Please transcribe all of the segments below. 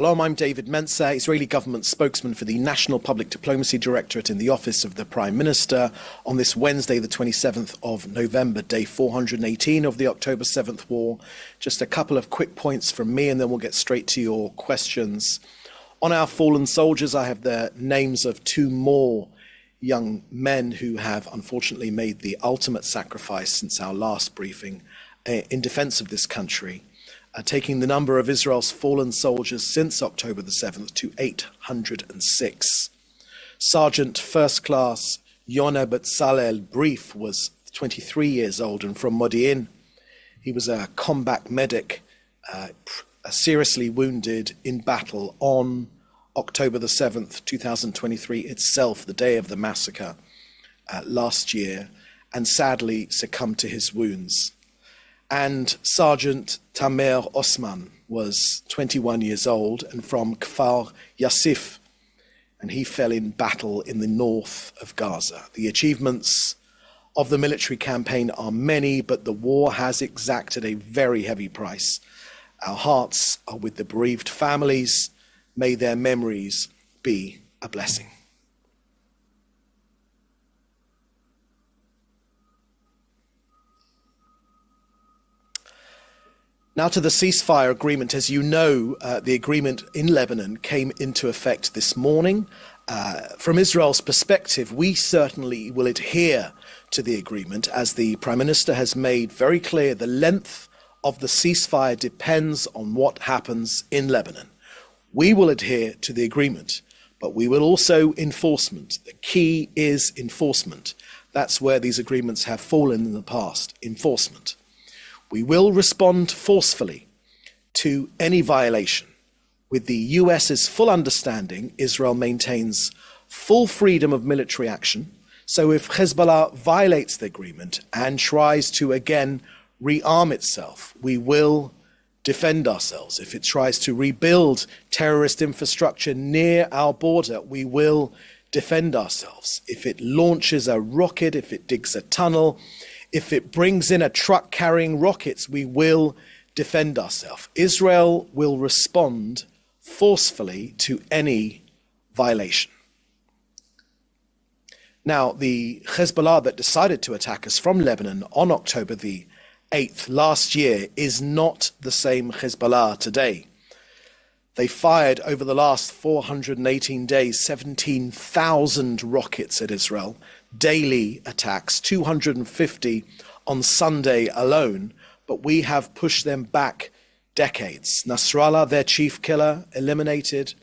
Hello, I'm David Mencer, Israeli government spokesman for the National Public Diplomacy Directorate in the Office of the Prime Minister, on this Wednesday, the 27th of November, day 418 of the October 7th war. Just a couple of quick points from me, and then we'll get straight to your questions. On our fallen soldiers, I have the names of two more young men who have unfortunately made the ultimate sacrifice since our last briefing in defense of this country. Taking the number of Israel's fallen soldiers since October the 7th to 806. Sergeant First Class Yonah Betzalel Brief was 23 years old and from Modi'in. He was a combat medic, seriously wounded in battle on October the 7th, 2023 itself, the day of the massacre last year, and sadly succumbed to his wounds. And Sergeant Tamer Osman was 21 years old and from Kfar Yassif, and he fell in battle in the north of Gaza. The achievements of the military campaign are many, but the war has exacted a very heavy price. Our hearts are with the bereaved families. May their memories be a blessing. Now to the ceasefire agreement. As you know, the agreement in Lebanon came into effect this morning. From Israel's perspective, we certainly will adhere to the agreement, as the Prime Minister has made very clear. The length of the ceasefire depends on what happens in Lebanon. We will adhere to the agreement, but we will also enforcement. The key is enforcement. That's where these agreements have fallen in the past, enforcement. We will respond forcefully to any violation. With the US's full understanding, Israel maintains full freedom of military action. So if Hezbollah violates the agreement and tries to again rearm itself, we will defend ourselves. If it tries to rebuild terrorist infrastructure near our border, we will defend ourselves. If it launches a rocket, if it digs a tunnel, if it brings in a truck carrying rockets, we will defend ourselves. Israel will respond forcefully to any violation. Now, the Hezbollah that decided to attack us from Lebanon on October the 8th last year is not the same Hezbollah today. They fired over the last 418 days 17,000 rockets at Israel, daily attacks, 250 on Sunday alone, but we have pushed them back decades. Nasrallah, their chief killer, eliminated.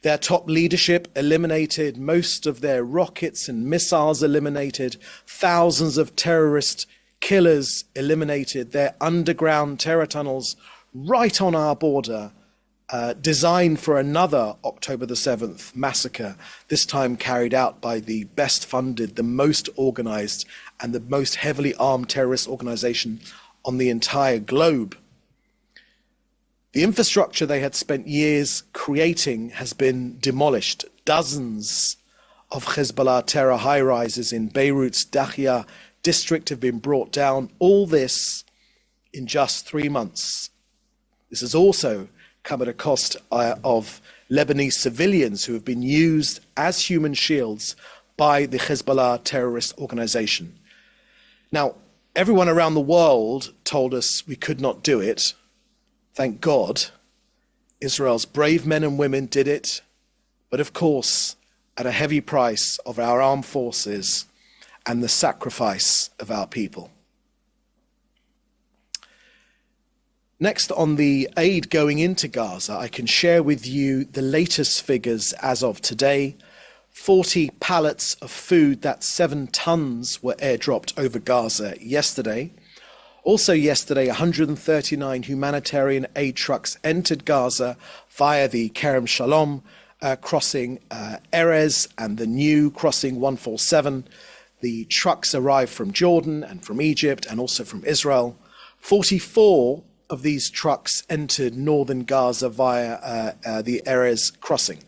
Their top leadership eliminated. Most of their rockets and missiles eliminated. Thousands of terrorist killers eliminated. Their underground terror tunnels right on our border, designed for another October the 7th massacre, this time carried out by the best funded, the most organized, and the most heavily armed terrorist organization on the entire globe. The infrastructure they had spent years creating has been demolished. Dozens of Hezbollah terror high-rises in Beirut's Dahia district have been brought down. All this in just 3 months. This has also come at a cost of Lebanese civilians who have been used as human shields by the Hezbollah terrorist organization. Now, everyone around the world told us we could not do it. Thank God, Israel's brave men and women did it, but of course, at a heavy price of our armed forces and the sacrifice of our people. Next, on the aid going into Gaza, I can share with you the latest figures as of today. 40 pallets of food, that's 7 tons, were airdropped over Gaza yesterday. Also yesterday, 139 humanitarian aid trucks entered Gaza via the Kerem Shalom crossing Erez and the new crossing 147. The trucks arrived from Jordan and from Egypt and also from Israel. 44 of these trucks entered northern Gaza via the Erez crossing.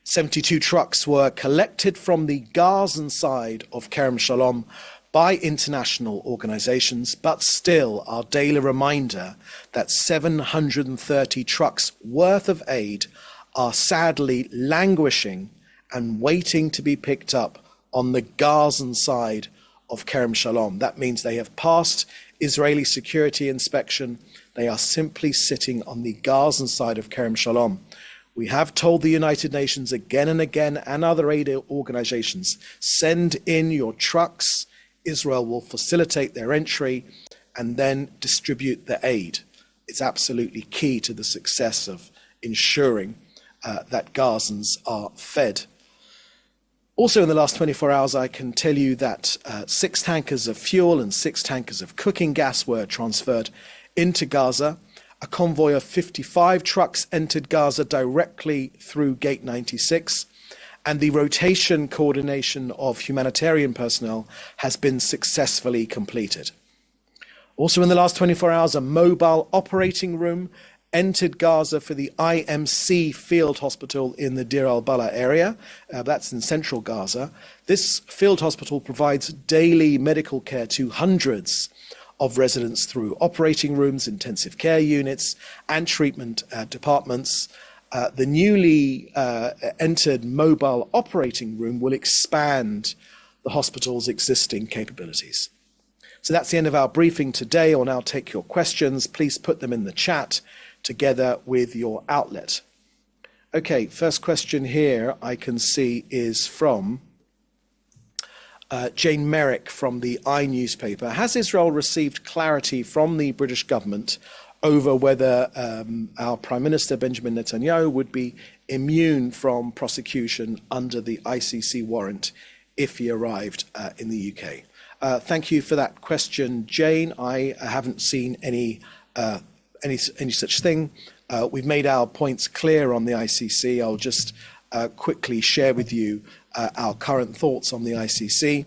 72 trucks were collected from the Gazan side of Kerem Shalom by international organizations, but still our daily reminder that 730 trucks worth of aid are sadly languishing and waiting to be picked up on the Gazan side of Kerem Shalom. That means they have passed Israeli security inspection. They are simply sitting on the Gazan side of Kerem Shalom. We have told the United Nations again and again, and other aid organizations, send in your trucks. Israel will facilitate their entry and then distribute the aid. It's absolutely key to the success of ensuring that Gazans are fed. Also in the last 24 hours, I can tell you that 6 tankers of fuel and 6 tankers of cooking gas were transferred into Gaza. A convoy of 55 trucks entered Gaza directly through Gate 96, and the rotation coordination of humanitarian personnel has been successfully completed. Also in the last 24 hours, a mobile operating room entered Gaza for the IMC field hospital in the Deir al-Balah area. That's in central Gaza. This field hospital provides daily medical care to hundreds of residents through operating rooms, intensive care units, and treatment departments. The newly entered mobile operating room will expand the hospital's existing capabilities. So that's the end of our briefing today. I'll now take your questions. Please put them in the chat together with your outlet. Okay, first question here I can see is from Jane Merrick from the newspaper. Has Israel received clarity from the British government over whether our Prime Minister Benjamin Netanyahu would be immune from prosecution under the ICC warrant if he arrived in the UK? Thank you for that question, Jane. I haven't seen any such thing. We've made our points clear on the ICC. I'll just quickly share with you our current thoughts on the ICC.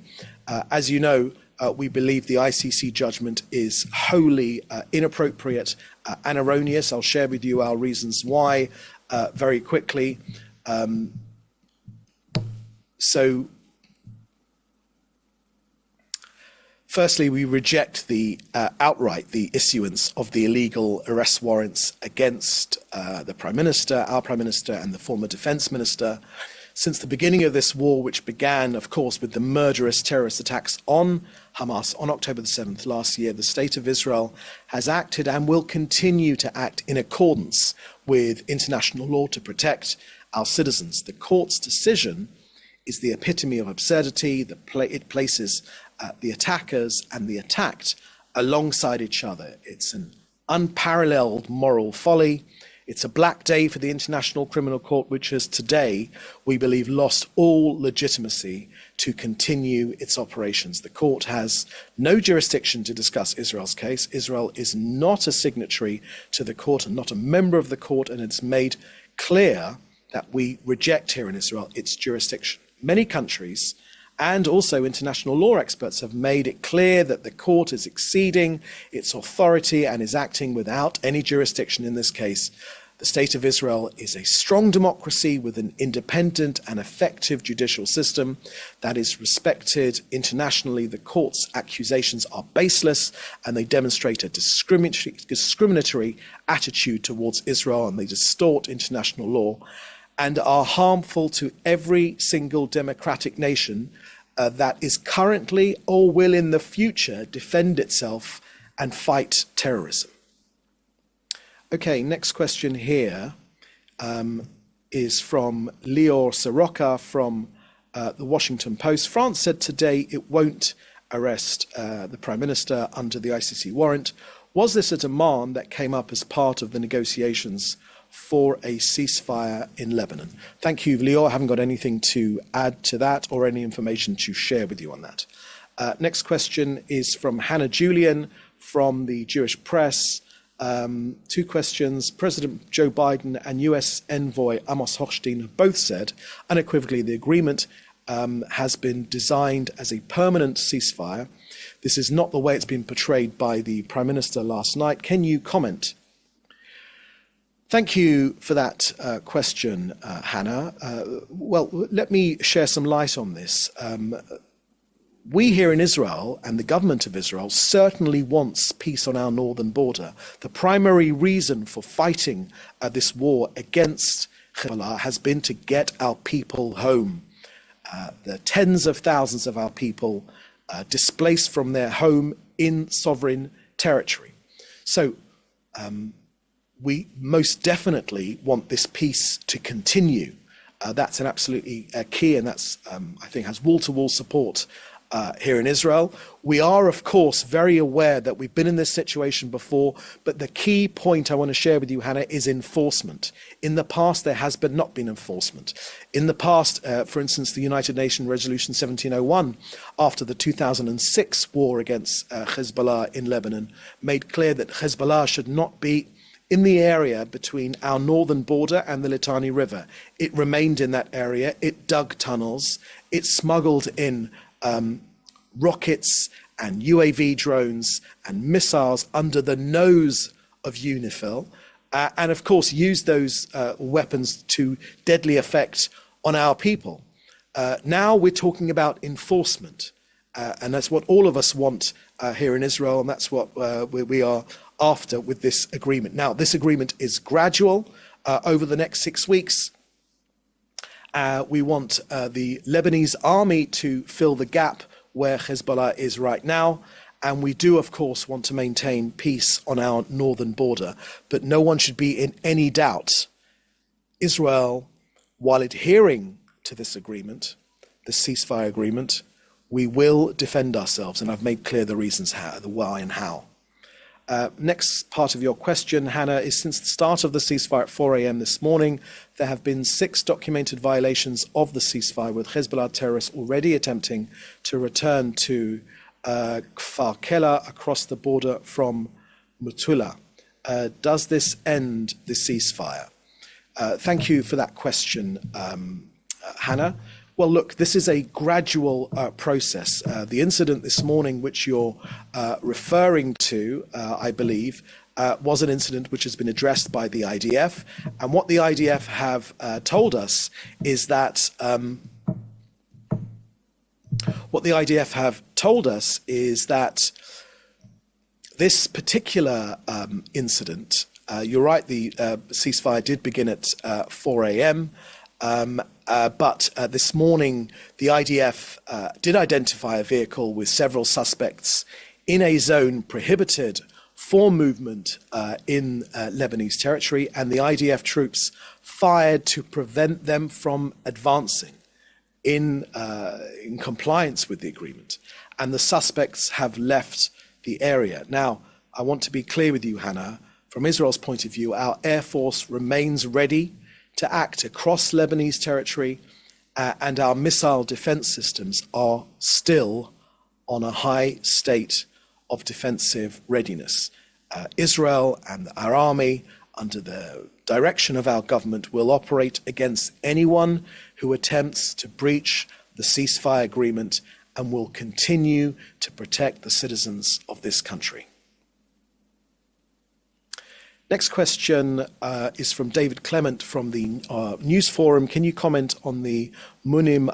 As you know, we believe the ICC judgment is wholly inappropriate and erroneous. I'll share with you our reasons why very quickly. Firstly, we reject outright the issuance of the illegal arrest warrants against the Prime Minister, our Prime Minister, and the former Defence Minister. Since the beginning of this war, which began, of course, with the murderous terrorist attacks on Hamas on October the 7th last year, the State of Israel has acted and will continue to act in accordance with international law to protect our citizens. The court's decision is the epitome of absurdity. It places the attackers and the attacked alongside each other. It's an unparalleled moral folly. It's a black day for the International Criminal Court, which has today, we believe, lost all legitimacy to continue its operations. The court has no jurisdiction to discuss Israel's case. Israel is not a signatory to the court and not a member of the court, and it's made clear that we reject here in Israel its jurisdiction. Many countries and also international law experts have made it clear that the court is exceeding its authority and is acting without any jurisdiction in this case. The State of Israel is a strong democracy with an independent and effective judicial system that is respected internationally. The court's accusations are baseless and they demonstrate a discriminatory attitude towards Israel, and they distort international law and are harmful to every single democratic nation that is currently or will in the future defend itself and fight terrorism. Okay, next question here is from Lior Soroka from the Washington Post. France said today it won't arrest the Prime Minister under the ICC warrant. Was this a demand that came up as part of the negotiations for a ceasefire in Lebanon? Thank you, Lior. I haven't got anything to add to that or any information to share with you on that. Next question is from Hannah Julian from the Jewish Press. 2 questions. President Joe Biden and US envoy Amos Hochstein have both said unequivocally the agreement has been designed as a permanent ceasefire. This is not the way it's been portrayed by the Prime Minister last night. Can you comment? Thank you for that question, Hannah. Well, let me share some light on this. we here in Israel and the government of Israel certainly wants peace on our northern border. The primary reason for fighting this war against Hezbollah has been to get our people home. The tens of thousands of our people displaced from their home in sovereign territory. So we most definitely want this peace to continue. That's an absolutely key, and that's, I think, has wall-to-wall support here in Israel. We are, of course, very aware that we've been in this situation before, but the key point I want to share with you, Hannah, is enforcement. In the past, there has not been enforcement. In the past, for instance, the United Nations Resolution 1701, after the 2006 war against Hezbollah in Lebanon, made clear that Hezbollah should not be in the area between our northern border and the Litani River. It remained in that area, it dug tunnels, it smuggled in rockets and UAV drones and missiles under the nose of UNIFIL, and of course used those weapons to deadly effect on our people. Now we're talking about enforcement, and that's what all of us want here in Israel, and that's what we are after with this agreement. Now, this agreement is gradual. Over the next 6 weeks, we want the Lebanese army to fill the gap where Hezbollah is right now. And we do, of course, want to maintain peace on our northern border. But no one should be in any doubt. Israel, while adhering to this agreement, the ceasefire agreement, we will defend ourselves. And I've made clear the reasons how, the why and how. Next part of your question, Hannah, is since the start of the ceasefire at 4 a.m. this morning, there have been 6 documented violations of the ceasefire, with Hezbollah terrorists already attempting to return to Kfar Kela across the border from Mutula. Does this end the ceasefire? Thank you for that question, Hannah. Well, look, this is a gradual process. The incident this morning, which you're referring to, I believe, was an incident which has been addressed by the IDF. And what the IDF have told us is that this particular incident, you're right, the ceasefire did begin at 4 a.m. But this morning, the IDF did identify a vehicle with several suspects in a zone prohibited for movement in Lebanese territory, and the IDF troops fired to prevent them from advancing in compliance with the agreement. And the suspects have left the area. Now, I want to be clear with you, Hannah. From Israel's point of view, our Air Force remains ready to act across Lebanese territory, and our missile defense systems are still on a high state of defensive readiness. Israel and our army, under the direction of our government, will operate against anyone who attempts to breach the ceasefire agreement, and will continue to protect the citizens of this country. Next question is from David Clement from the News Forum. Can you comment on the Munim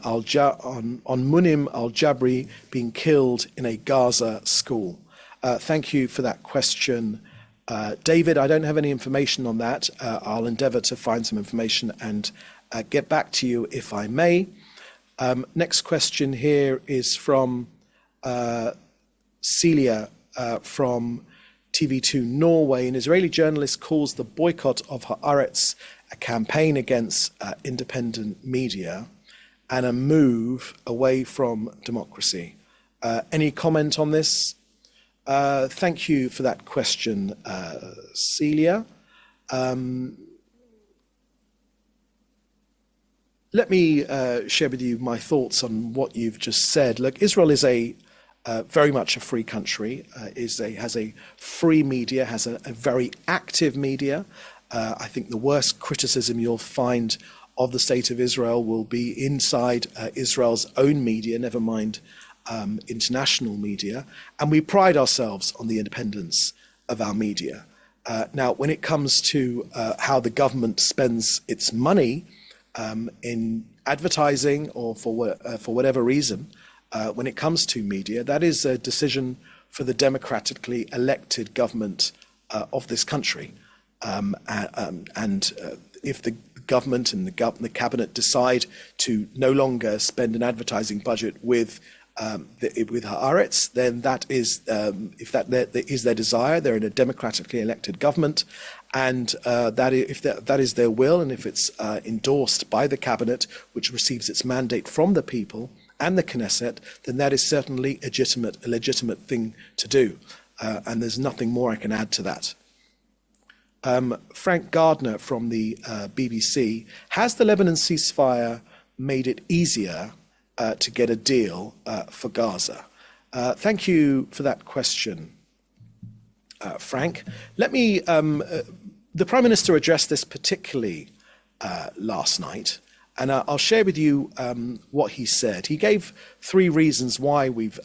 al-Jabri being killed in a Gaza school? Thank you for that question, David. I don't have any information on that. I'll endeavour to find some information and get back to you if I may. Next question here is from Celia from TV2 Norway. An Israeli journalist calls the boycott of Haaretz a campaign against independent media and a move away from democracy. Any comment on this? Thank you for that question, Celia. Let me share with you my thoughts on what you've just said. Look, Israel is very much a free country, has a free media, has a very active media. I think the worst criticism you'll find of the state of Israel will be inside Israel's own media, never mind international media. And we pride ourselves on the independence of our media. Now, when it comes to how the government spends its money in advertising or for whatever reason, when it comes to media. That is a decision for the democratically elected government of this country. If the government and the cabinet decide to no longer spend an advertising budget with Haaretz, then that is, if that is their desire, they're in a democratically elected government, and if that is their will, and if it's endorsed by the cabinet, which receives its mandate from the people and the Knesset, then that is certainly a legitimate thing to do, and there's nothing more I can add to that. Frank Gardner from the BBC: has the Lebanon ceasefire made it easier to get a deal for Gaza? Thank you for that question, Frank. Let me, the Prime Minister addressed this particularly last night, and I'll share with you what he said. He gave 3 reasons why we've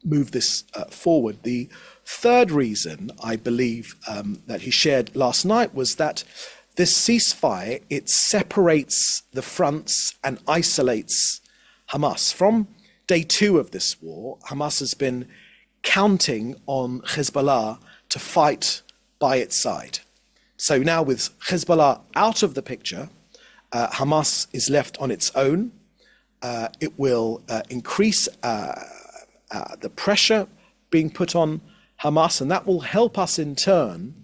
moved this forward. The third reason, I believe, that he shared last night was that this ceasefire, it separates the fronts and isolates Hamas. From day 2 of this war, Hamas has been counting on Hezbollah to fight by its side. So now with Hezbollah out of the picture, Hamas is left on its own. It will increase the pressure being put on Hamas, and that will help us in turn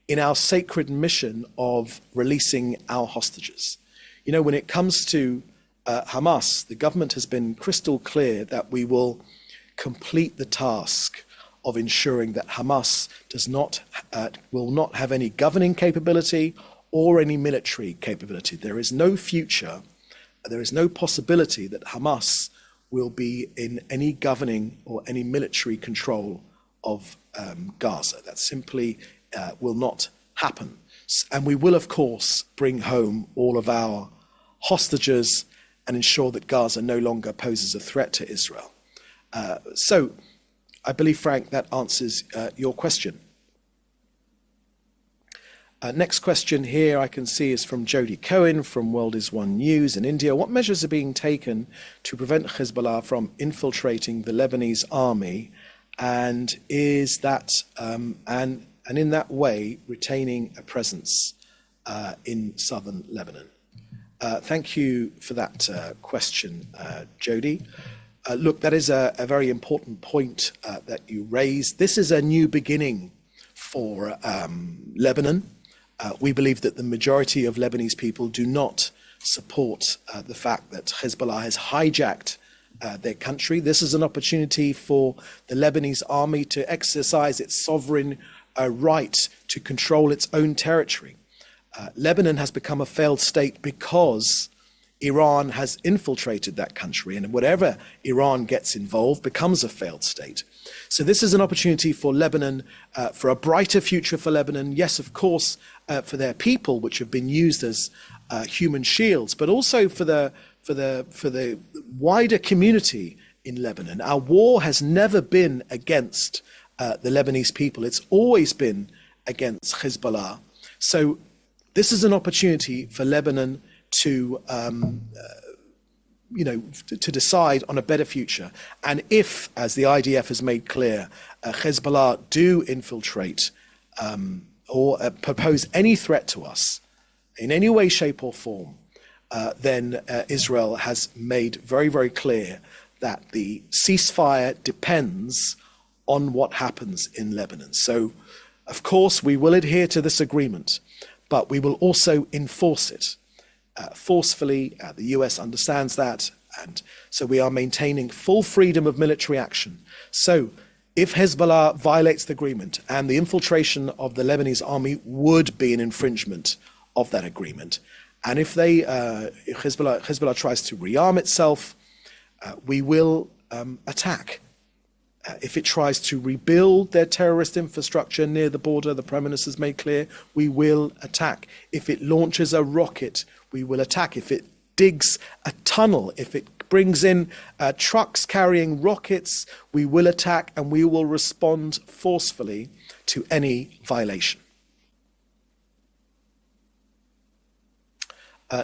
in our sacred mission of releasing our hostages. You know, when it comes to Hamas, the government has been crystal clear that we will complete the task of ensuring that Hamas will not have any governing capability or any military capability. There is no future, there is no possibility that Hamas will be in any governing or any military control of Gaza. That simply will not happen. And we will, of course, bring home all of our hostages and ensure that Gaza no longer poses a threat to Israel. So I believe, Frank, that answers your question. Next question here I can see is from Jody Cohen from World is One News in India. What measures are being taken to prevent Hezbollah from infiltrating the Lebanese army, and is that and in that way retaining a presence in southern Lebanon? Thank you for that question, Jody. Look, that is a very important point that you raised. This is a new beginning for Lebanon. We believe that the majority of Lebanese people do not support the fact that Hezbollah has hijacked their country. This is an opportunity for the Lebanese army to exercise its sovereign right to control its own territory. Lebanon has become a failed state because Iran has infiltrated that country, and whatever Iran gets involved becomes a failed state. So this is an opportunity for Lebanon, for a brighter future for Lebanon. Yes, of course, for their people, which have been used as human shields, but also for the wider community in Lebanon. Our war has never been against the Lebanese people. It's always been against Hezbollah. So this is an opportunity for Lebanon to to decide on a better future. And if, as the IDF has made clear, Hezbollah do infiltrate or propose any threat to us in any way, shape or form, then Israel has made very, very clear that the ceasefire depends on what happens in Lebanon. So, of course, we will adhere to this agreement, but we will also enforce it forcefully. The US understands that, and so we are maintaining full freedom of military action. So if Hezbollah violates the agreement, and the infiltration of the Lebanese army would be an infringement of that agreement, and if Hezbollah tries to rearm itself, we will attack. If it tries to rebuild their terrorist infrastructure near the border, the Prime Minister has made clear, we will attack. If it launches a rocket, we will attack. If it digs a tunnel, if it brings in trucks carrying rockets, we will attack, and we will respond forcefully to any violation.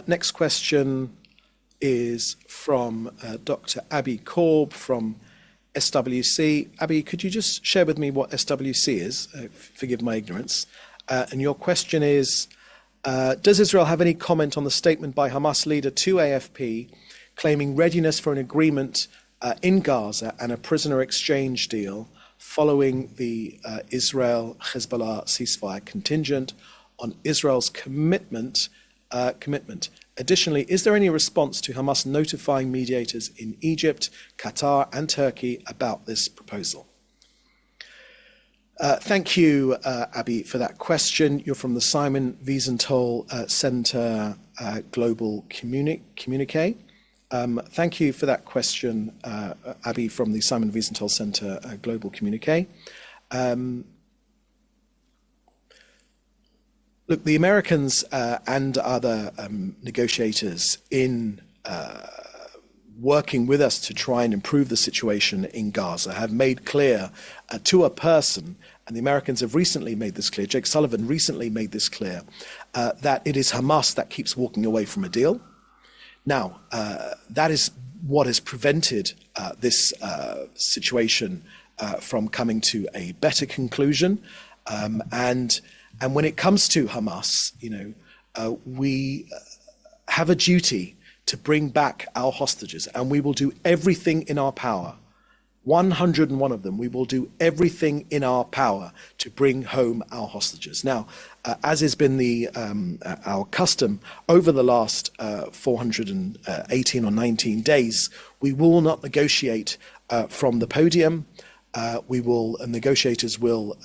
Next question is from Dr. Abby Korb from SWC. Abby, could you just share with me what SWC is? Forgive my ignorance. And your question is, does Israel have any comment on the statement by Hamas leader to AFP claiming readiness for an agreement in Gaza and a prisoner exchange deal following the Israel-Hezbollah ceasefire contingent on Israel's commitment? Additionally, is there any response to Hamas notifying mediators in Egypt, Qatar and Turkey about this proposal? Thank you, Abby, for that question. You're from the Simon Wiesenthal Center Global Communique. Thank you for that question, Abby, from the Simon Wiesenthal Center Global Communique. Look, the Americans and other negotiators in working with us to try and improve the situation in Gaza have made clear to a person, and the Americans have recently made this clear, Jake Sullivan recently made this clear, that it is Hamas that keeps walking away from a deal. Now, that is what has prevented this situation from coming to a better conclusion. And when it comes to Hamas, we have a duty to bring back our hostages, and we will do everything in our power. 101 of them, we will do everything in our power to bring home our hostages. Now, as has been our custom over the last 418 or 19 days, we will not negotiate from the podium. Negotiators will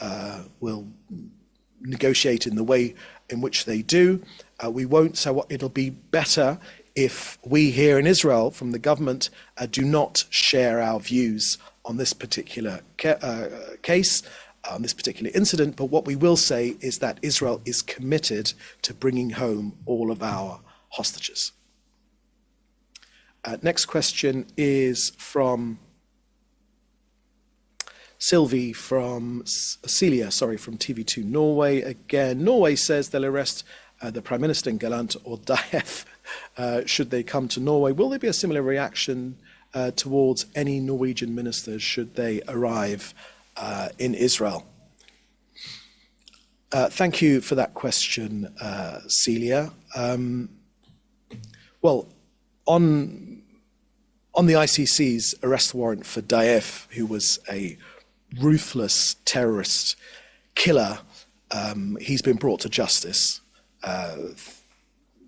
negotiate in the way in which they do. We won't. So it'll be better if we here in Israel, from the government, do not share our views on this particular case, on this particular incident. But what we will say is that Israel is committed to bringing home all of our hostages. Next question is from Celia from TV2 Norway. Again, Norway says they'll arrest the Prime Minister in Galant or Daef should they come to Norway. Will there be a similar reaction towards any Norwegian ministers should they arrive in Israel? Thank you for that question, Celia. Well, on the ICC's arrest warrant for Daef, who was a ruthless terrorist killer, he's been brought to justice.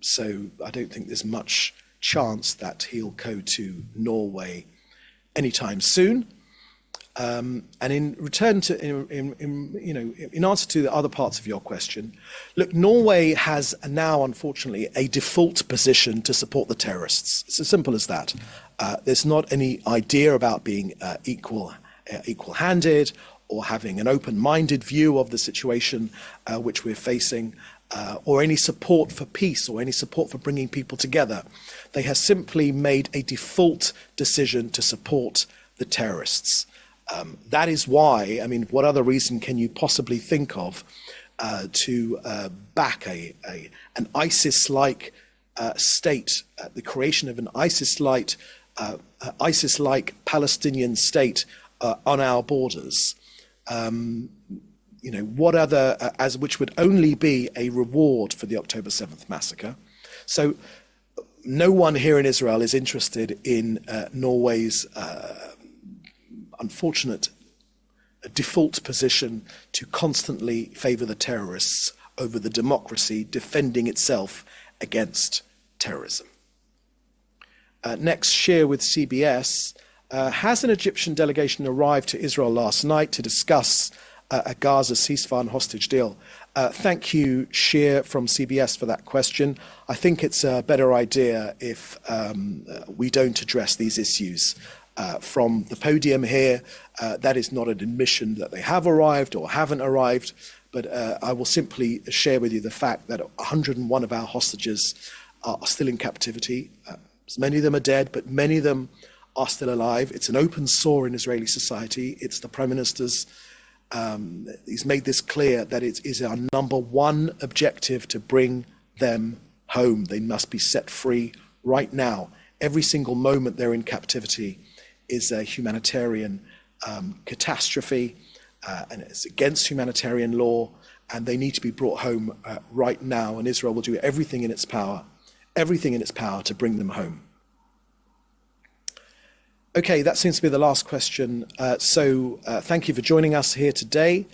So I don't think there's much chance that he'll go to Norway anytime soon. And in return to, in answer to the other parts of your question, look, Norway has now, unfortunately, a default position to support the terrorists. It's as simple as that. There's not any idea about being equal-handed or having an open-minded view of the situation which we're facing, or any support for peace or any support for bringing people together. They have simply made a default decision to support the terrorists. That is why, what other reason can you possibly think of to back an ISIS-like state, the creation of an ISIS-like Palestinian state on our borders? What other, which would only be a reward for the October 7th massacre. So no one here in Israel is interested in Norway's unfortunate default position to constantly favor the terrorists over the democracy defending itself against terrorism. Next, share with CBS. Has an Egyptian delegation arrived to Israel last night to discuss a Gaza ceasefire and hostage deal? Thank you, Sheer from CBS, for that question. I think it's a better idea if we don't address these issues from the podium here. That is not an admission that they have arrived or haven't arrived, but I will simply share with you the fact that 101 of our hostages are still in captivity. Many of them are dead, but many of them are still alive. It's an open sore in Israeli society. It's the Prime Minister's, he's made this clear that it is our number one objective to bring them home. They must be set free right now Every single moment they're in captivity is a humanitarian catastrophe, and it's against humanitarian law, and they need to be brought home right now, and Israel will do everything in its power to bring them home. Okay, that seems to be the last question. So thank you for joining us here today.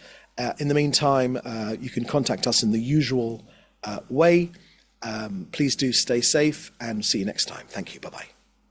In the meantime, you can contact us in the usual way. Please do stay safe and see you next time. Thank you. Bye-bye.